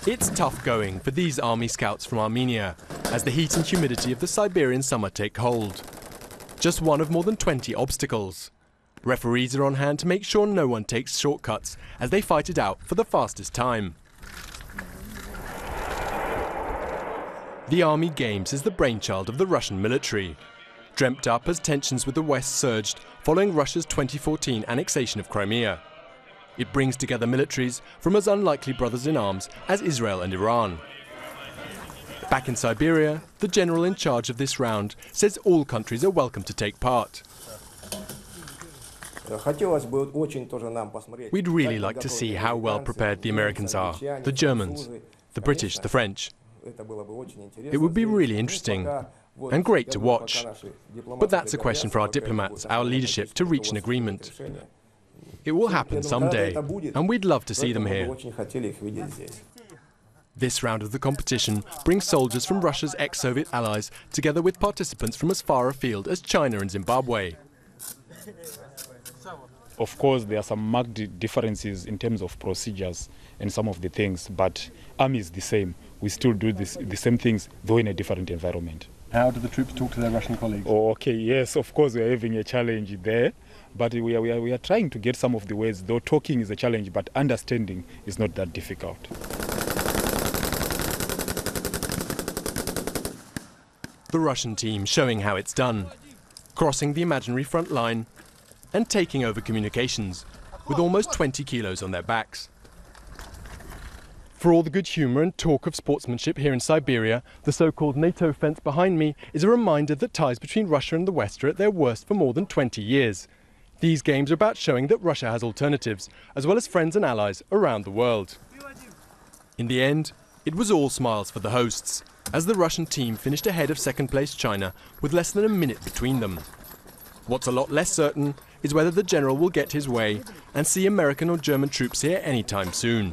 It's tough going for these army scouts from Armenia as the heat and humidity of the Siberian summer take hold. Just one of more than 20 obstacles. Referees are on hand to make sure no one takes shortcuts as they fight it out for the fastest time. The Army Games is the brainchild of the Russian military, dreamt up as tensions with the West surged following Russia's 2014 annexation of Crimea. It brings together militaries from as unlikely brothers in arms as Israel and Iran. Back in Siberia, the general in charge of this round says all countries are welcome to take part. We'd really like to see how well prepared the Americans are, the Germans, the British, the French. It would be really interesting and great to watch. But that's a question for our diplomats, our leadership, to reach an agreement. It will happen someday, and we'd love to see them here. This round of the competition brings soldiers from Russia's ex-Soviet allies together with participants from as far afield as China and Zimbabwe. Of course, there are some marked differences in terms of procedures and some of the things, but army is the same. We still do the same things, though in a different environment. How do the troops talk to their Russian colleagues? Oh, okay, yes, of course we are having a challenge there, but we are trying to get some of the words, though talking is a challenge, but understanding is not that difficult. The Russian team showing how it's done, crossing the imaginary front line and taking over communications with almost 20 kilos on their backs. For all the good humour and talk of sportsmanship here in Siberia, the so-called NATO fence behind me is a reminder that ties between Russia and the West are at their worst for more than 20 years. These games are about showing that Russia has alternatives, as well as friends and allies around the world. In the end, it was all smiles for the hosts, as the Russian team finished ahead of second-place China with less than a minute between them. What's a lot less certain is whether the general will get his way and see American or German troops here anytime soon.